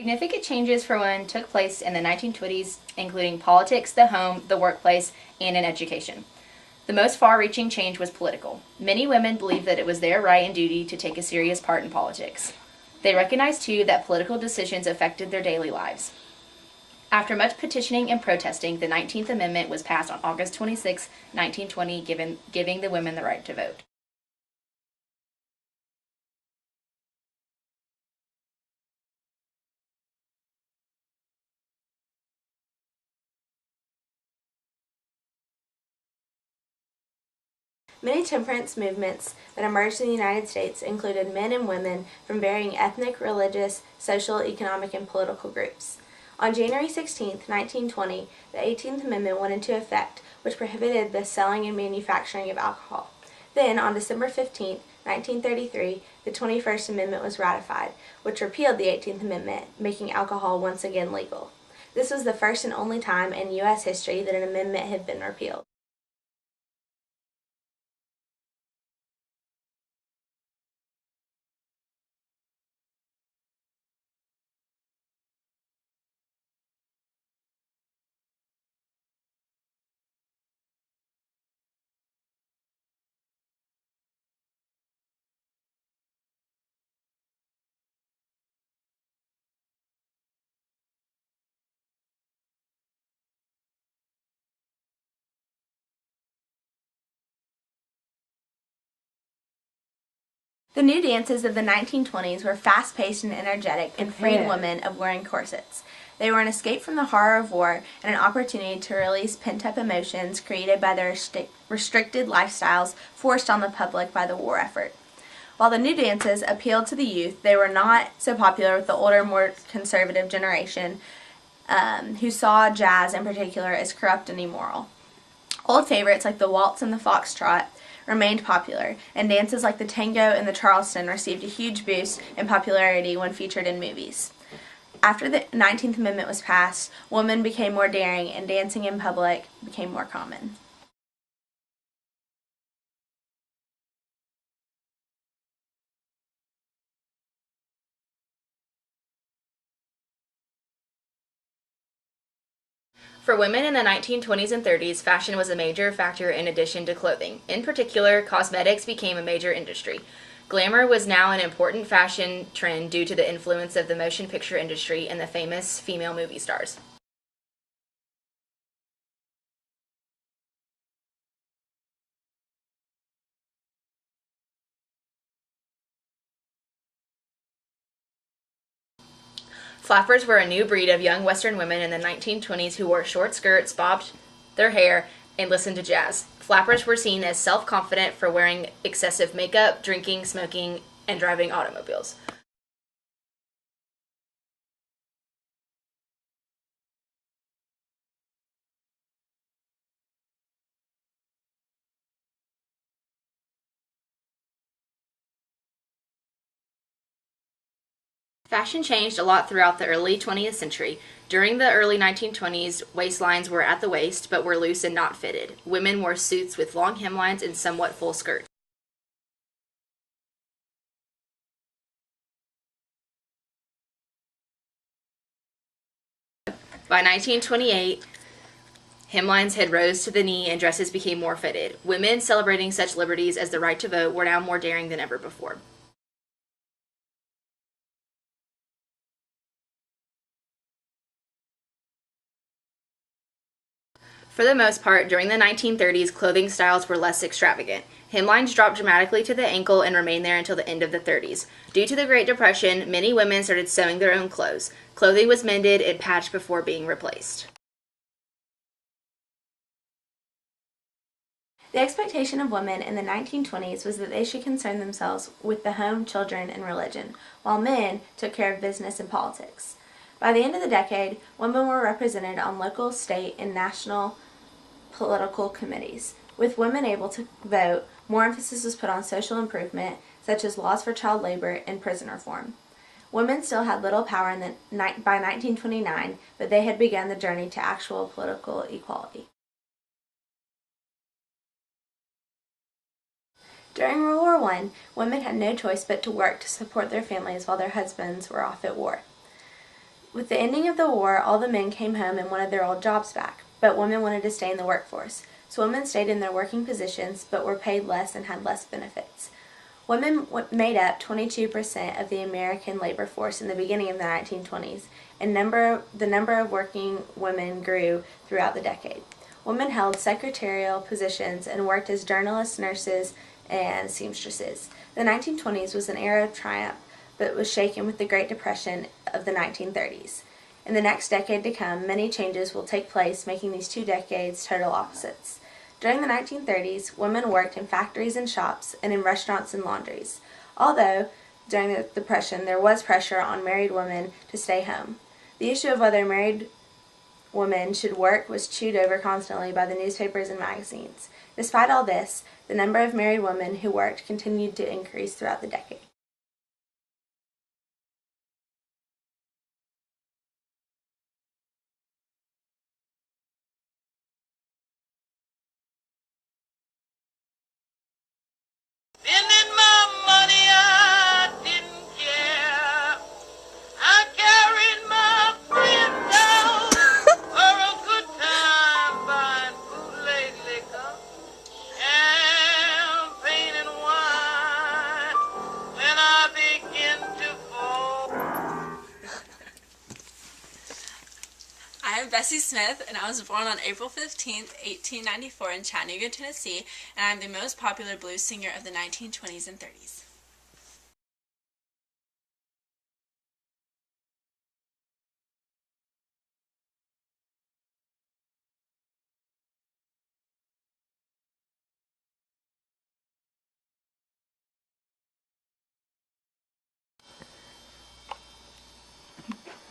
Significant changes for women took place in the 1920s, including politics, the home, the workplace, and in education. The most far-reaching change was political. Many women believed that it was their right and duty to take a serious part in politics. They recognized, too, that political decisions affected their daily lives. After much petitioning and protesting, the 19th Amendment was passed on August 26, 1920, giving the women the right to vote. Many temperance movements that emerged in the United States included men and women from varying ethnic, religious, social, economic, and political groups. On January 16, 1920, the 18th Amendment went into effect, which prohibited the selling and manufacturing of alcohol. Then, on December 15, 1933, the 21st Amendment was ratified, which repealed the 18th Amendment, making alcohol once again legal. This was the first and only time in U.S. history that an amendment had been repealed. The new dances of the 1920s were fast-paced and energetic and freed women of wearing corsets. They were an escape from the horror of war and an opportunity to release pent-up emotions created by the restricted lifestyles forced on the public by the war effort. While the new dances appealed to the youth, they were not so popular with the older, more conservative generation who saw jazz in particular as corrupt and immoral. Old favorites like the waltz and the foxtrot remained popular, and dances like the tango and the Charleston received a huge boost in popularity when featured in movies. After the 19th Amendment was passed, women became more daring and dancing in public became more common. For women in the 1920s and 30s, fashion was a major factor in addition to clothing. In particular, cosmetics became a major industry. Glamour was now an important fashion trend due to the influence of the motion picture industry and the famous female movie stars. Flappers were a new breed of young Western women in the 1920s who wore short skirts, bobbed their hair, and listened to jazz. Flappers were seen as self-confident for wearing excessive makeup, drinking, smoking, and driving automobiles. Fashion changed a lot throughout the early 20th century. During the early 1920s, waistlines were at the waist but were loose and not fitted. Women wore suits with long hemlines and somewhat full skirts. By 1928, hemlines had rose to the knee and dresses became more fitted. Women celebrating such liberties as the right to vote were now more daring than ever before. For the most part, during the 1930s, clothing styles were less extravagant. Hemlines dropped dramatically to the ankle and remained there until the end of the 30s. Due to the Great Depression, many women started sewing their own clothes. Clothing was mended and patched before being replaced. The expectation of women in the 1920s was that they should concern themselves with the home, children, and religion, while men took care of business and politics. By the end of the decade, women were represented on local, state, and national political committees. With women able to vote, more emphasis was put on social improvement, such as laws for child labor and prison reform. Women still had little power by 1929, but they had begun the journey to actual political equality. During World War I, women had no choice but to work to support their families while their husbands were off at war. With the ending of the war, all the men came home and wanted their old jobs back, but women wanted to stay in the workforce. So women stayed in their working positions but were paid less and had less benefits. Women made up 22% of the American labor force in the beginning of the 1920s, and the number of working women grew throughout the decade. Women held secretarial positions and worked as journalists, nurses, and seamstresses. The 1920s was an era of triumph, but was shaken with the Great Depression of the 1930s. In the next decade to come, many changes will take place, making these two decades total opposites. During the 1930s, women worked in factories and shops and in restaurants and laundries. Although, during the Depression, there was pressure on married women to stay home. The issue of whether married women should work was chewed over constantly by the newspapers and magazines. Despite all this, the number of married women who worked continued to increase throughout the decade. Spending my money, I didn't care. I carried my friend down for a good time, buying bootleg liquor, champagne and wine. When I begin to fall. I'm Bessie Smith, and I was born on April 15th, 1894 in Chattanooga, Tennessee, and I'm the most popular blues singer of the 1920s and 30s.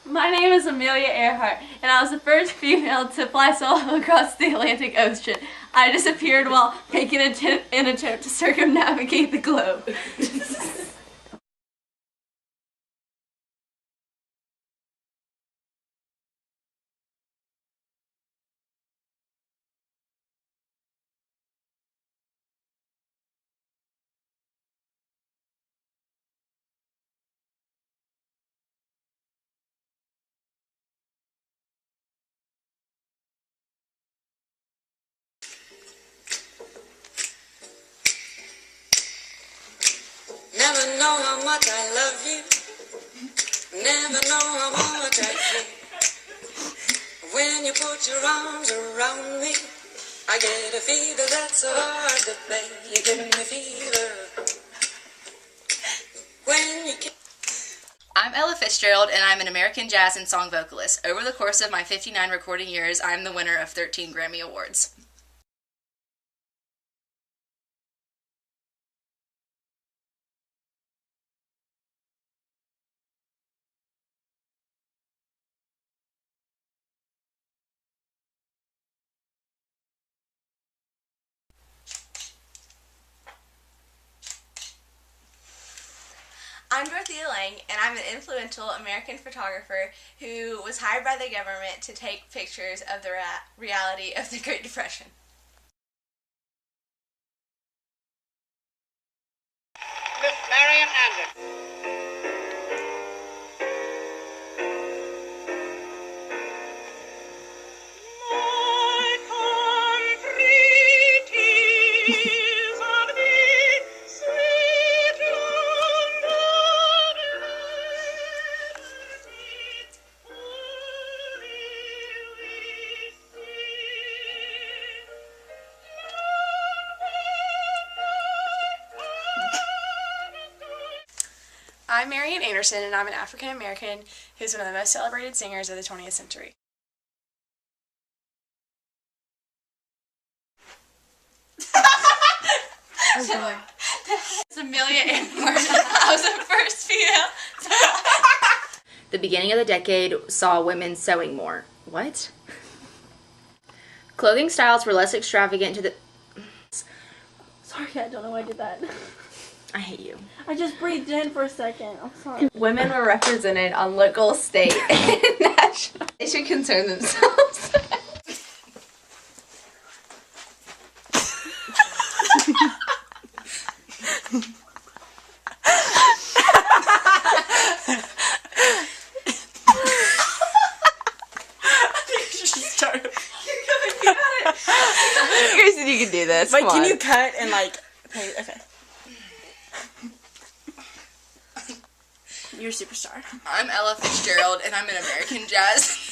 My name is Amelia Earhart, and I was the first female to fly solo across the Atlantic Ocean. I disappeared while making an attempt to circumnavigate the globe. Never know how much I love you. Never know how much I care. When you put your arms around me, I get a fever that's so hard to bear. You give me fever. When you I'm Ella Fitzgerald, and I'm an American jazz and song vocalist. Over the course of my 59 recording years, I'm the winner of 13 Grammy Awards. I'm Dorothea Lang, and I'm an influential American photographer who was hired by the government to take pictures of the reality of the Great Depression. Miss Marian Anderson. I'm Marian Anderson, and I'm an African American who's one of the most celebrated singers of the 20th century. It's Amelia Earhart. I was the first female. The beginning of the decade saw women sewing more. What? Clothing styles were less extravagant to the... Sorry, I don't know why I did that. I hate you. I just breathed in for a second. I'm sorry. Women were represented on local, state, and national. They should concern themselves. can do this. Wait, Come can on. you cut and like? Okay. You're a superstar. I'm Ella Fitzgerald, and I'm an American jazz.